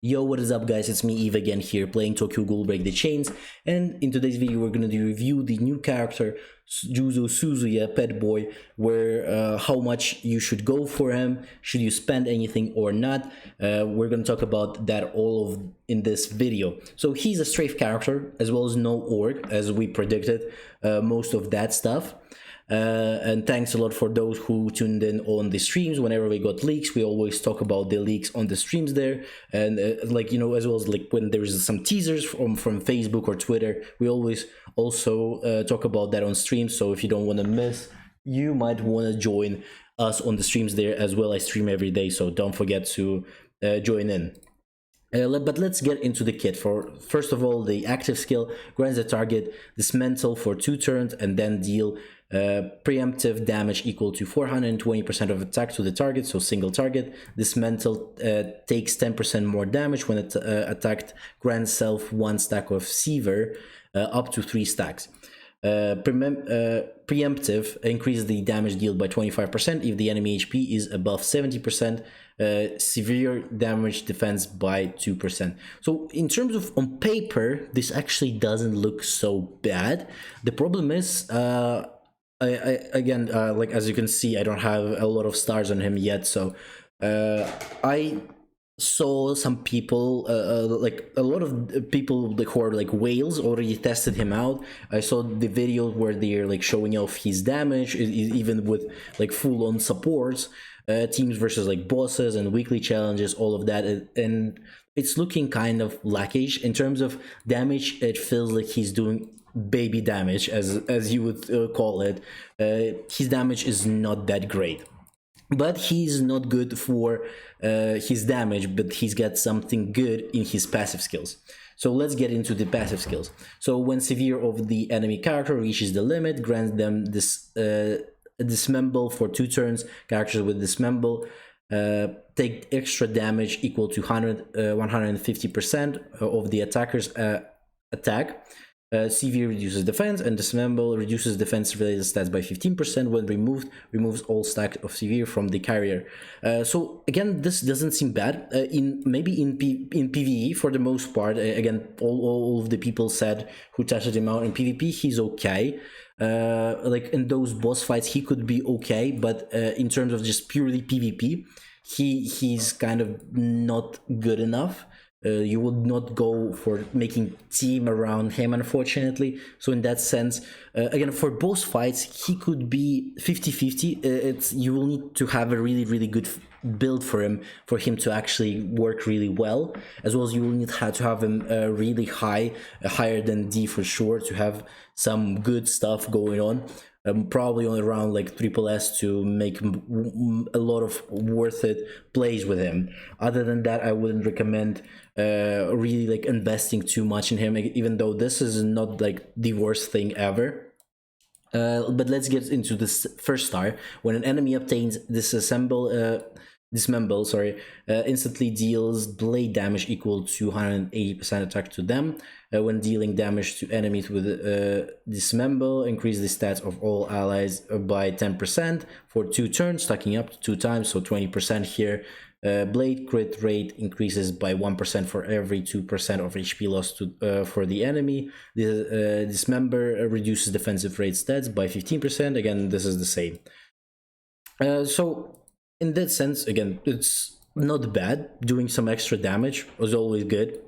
Yo, what is up guys, it's me Eve again here playing Tokyo Ghoul Break the Chains, and in today's video we're going to review the new character Juzo Suzuya Pet Boy, where how much you should go for him, should you spend anything or not. We're going to talk about that all of in this video. So he's a strafe character as well as no org, as we predicted, most of that stuff. And thanks a lot for those who tuned in on the streams. Whenever we got leaks, we always talk about the leaks on the streams there, and like, you know, as well as like when there's some teasers from Facebook or Twitter, we always also talk about that on streams. So if you don't want to miss, you might want to join us on the streams there as well. I stream every day, so don't forget to join in. But let's get into the kit. First of all, the active skill grants the target dismantle for 2 turns and then deal preemptive damage equal to 420% of attack to the target, so single target. Dismantle takes 10% more damage when it attacked, grants self 1 stack of Seaver, up to 3 stacks. Preemptive increases the damage dealt by 25% if the enemy HP is above 70%. Severe damage defense by 2%. So in terms of on paper, this actually doesn't look so bad. The problem is, like as you can see, I don't have a lot of stars on him yet. So I saw some people, like a lot of people who are like whales already tested him out. I saw the video where they're like showing off his damage, even with like full-on supports, teams versus like bosses and weekly challenges, all of that, and it's looking kind of lackish in terms of damage. It feels like he's doing baby damage, as you would call it. His damage is not that great, but he's not good for his damage, but he's got something good in his passive skills. So let's get into the passive skills. So when severe of the enemy character reaches the limit, grants them this dismember for 2 turns. Characters with dismember take extra damage equal to 150% of the attacker's attack. Severe reduces defense, and dismember reduces defense related stats by 15% when removes all stack of severe from the carrier. So again, this doesn't seem bad. In PvE for the most part, again, all of the people said who tested him out in PvP, he's okay. Like in those boss fights, he could be okay, but in terms of just purely PvP, he's kind of not good enough. You would not go for making team around him, unfortunately. So in that sense, again, for boss fights, he could be 50-50. It's, you will need to have a really good build for him to actually work really well, as well as you will need to have him really higher than D for sure, to have some good stuff going on. Probably on around like triple S to make a lot of worth it plays with him. Other than that, I wouldn't recommend really like investing too much in him, even though this is not like the worst thing ever. But let's get into this first star. When an enemy obtains dismember, instantly deals blade damage equal to 180% attack to them. When dealing damage to enemies with dismember, increase the stats of all allies by 10% for 2 turns, stacking up to 2 times, so 20% here. Blade crit rate increases by 1% for every 2% of HP lost to, for the enemy. The dismember reduces defensive rate stats by 15%. Again, this is the same. So in that sense, again, it's not bad. Doing some extra damage was always good.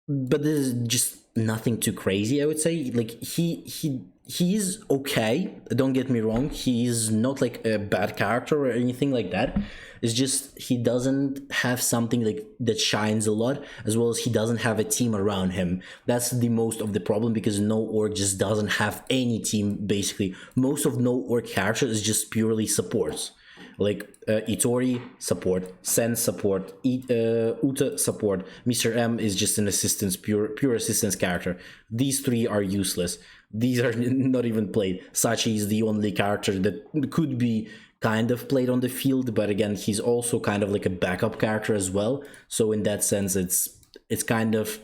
But this is just nothing too crazy, I would say. Like he's okay, don't get me wrong, he is not like a bad character or anything like that. It's just he doesn't have something like that shines a lot, as well as he doesn't have a team around him. That's the most of the problem, because no org just doesn't have any team. Basically most of no org characters is just purely supports, like Itori support, Sen support, Uta support. Mr. M is just an assistance, pure assistance character. These 3 are useless. These are not even played. Sachi is the only character that could be kind of played on the field, but again, he's also kind of like a backup character as well. So in that sense, it's kind of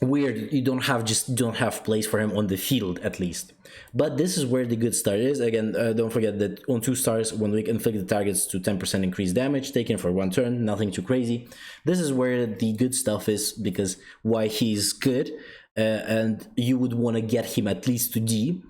weird. You don't have place for him on the field, at least. But this is where the good start is. Again, don't forget that on 2 stars, when we inflict the targets to 10% increased damage taken for 1 turn, nothing too crazy. This is where the good stuff is, because why he's good, and you would want to get him at least to D,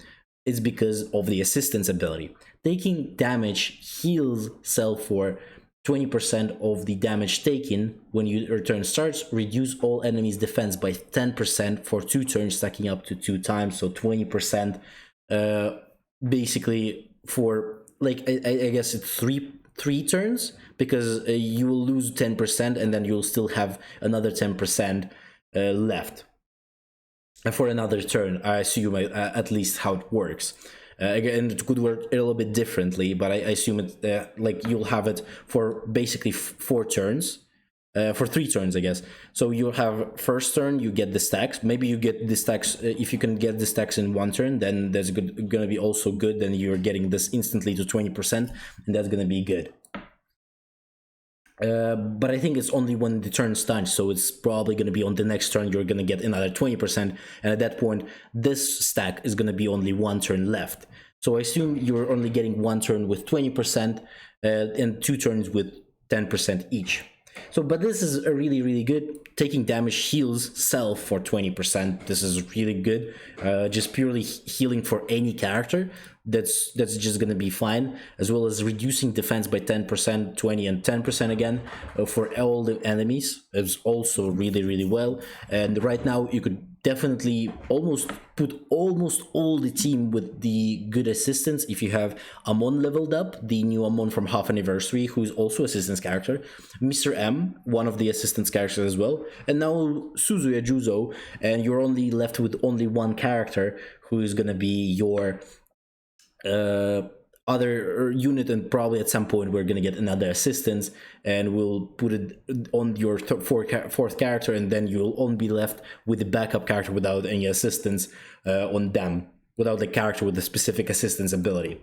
is because of the assistance ability. Taking damage heals self for 20% of the damage taken when your turn starts. Reduce all enemies' defense by 10% for 2 turns, stacking up to 2 times, so 20%. Basically, for like I guess it's three turns, because you will lose 10% and then you'll still have another 10% left for another turn. I assume at least how it works. Again, it could work a little bit differently, but I assume it like you'll have it for basically 4 turns, for 3 turns, I guess. So you'll have first turn, you get the stacks. Maybe you get the stacks, if you can get the stacks in 1 turn, then that's gonna be also good. Then you're getting this instantly to 20%, and that's gonna be good. But I think it's only when the turn starts, so it's probably going to be on the next turn you're going to get another 20%, and at that point this stack is going to be only 1 turn left. So I assume you're only getting 1 turn with 20% and 2 turns with 10% each. So, but this is a really good. Taking damage heals self for 20%. This is really good. Just purely healing for any character. That's just gonna be fine, as well as reducing defense by 10%, 20, and 10% again for all the enemies is also really well. And right now you could definitely put almost all the team with the good assistance if you have Amon leveled up, the new Amon from Half Anniversary, who's also assistance character, Mr. M, one of the assistance characters as well, and now Suzuya Juzo, and you're only left with only 1 character who is gonna be your other unit, and probably at some point we're gonna get another assistance, and we'll put it on your fourth character, and then you'll only be left with the backup character without any assistance on them, without the character with the specific assistance ability.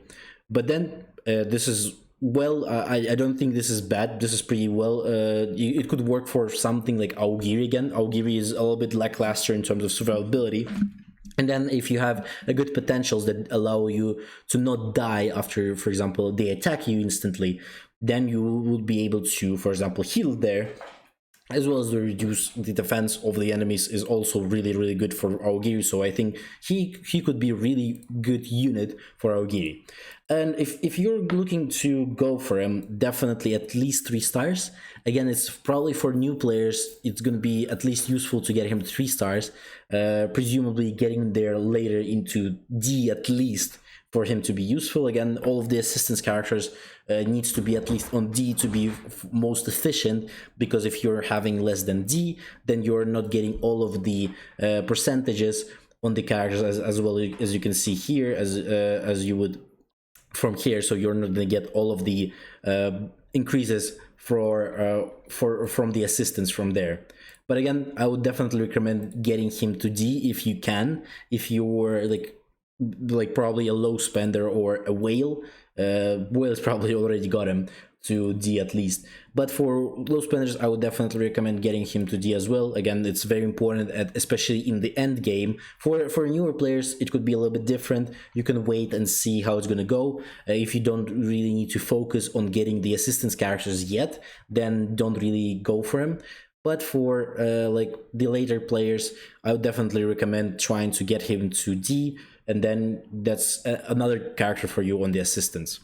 But then this is, well, I don't think this is bad. This is pretty well. It could work for something like Aogiri again. Aogiri is a little bit lackluster in terms of survivability. And then if you have a good potentials that allow you to not die after, for example, they attack you instantly, then you will be able to, for example, heal there, as well as to reduce the defense of the enemies is also really good for Aogiri. So I think he could be a really good unit for Aogiri. And if you're looking to go for him, definitely at least 3 stars. Again, it's probably for new players, it's going to be at least useful to get him 3 stars, presumably getting there later into D at least for him to be useful. Again, all of the assistance characters needs to be at least on D to be most efficient, because if you're having less than D, then you're not getting all of the percentages on the characters as well as you can see here, as you would from here. So you're not going to get all of the increases from the assistance from there. But again, I would definitely recommend getting him to D if you can. If you were like probably a low spender or a whale, whale's probably already got him to D at least. But for low spenders, I would definitely recommend getting him to D as well. Again, it's very important, especially in the end game. For newer players, it could be a little bit different. You can wait and see how it's gonna go. If you don't really need to focus on getting the assistance characters yet, then don't really go for him. But for like the later players, I would definitely recommend trying to get him to D, and then that's another character for you on the assistance.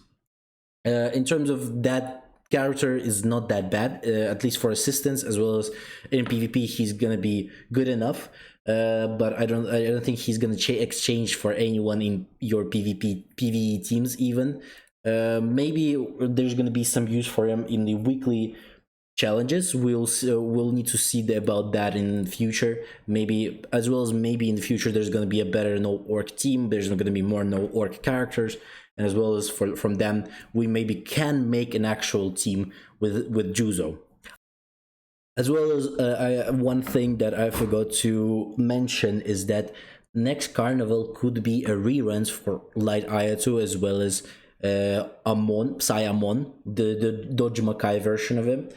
In terms of that character is not that bad, at least for assistance, as well as in PvP he's gonna be good enough. But I don't think he's gonna exchange for anyone in your PvE teams even. Maybe there's gonna be some use for him in the weekly challenges. We'll need to see about that in the future, maybe, as well as maybe in the future there's going to be a better no orc team. There's going to be more no orc characters, and as well as from them we maybe can make an actual team with Juzo. As well as one thing that I forgot to mention is that next carnival could be a reruns for Light Ayato, as well as Amon, Psy Amon, the Doji Makai version of him.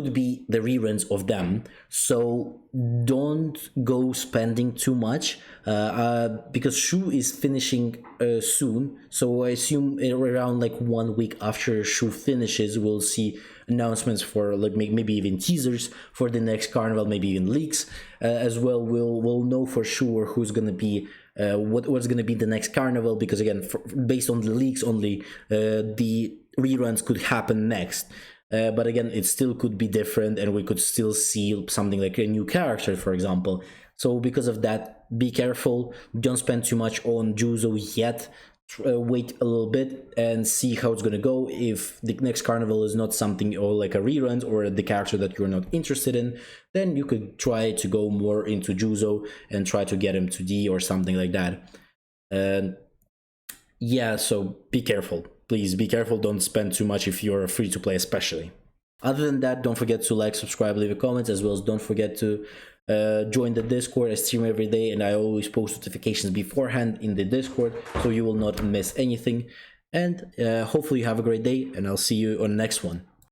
could be the reruns of them. So don't go spending too much, because Shu is finishing soon. So I assume around like 1 week after Shu finishes, we'll see announcements for like maybe even teasers for the next carnival, maybe even leaks as well. We'll know for sure who's gonna be what's gonna be the next carnival, because again, based on the leaks only, the reruns could happen next. But again, it still could be different, and we could still see something like a new character, for example. So because of that, be careful. Don't spend too much on Juzo yet. Wait a little bit and see how it's gonna go. If the next carnival is not something or like a rerun or the character that you're not interested in, then you could try to go more into Juzo and try to get him to D or something like that. And yeah, so be careful. Please be careful. Don't spend too much if you're free to play, especially. Other than that, don't forget to like, subscribe, leave a comment, as well as don't forget to join the Discord. I stream every day and I always post notifications beforehand in the Discord, so you will not miss anything. And hopefully you have a great day, and I'll see you on the next one.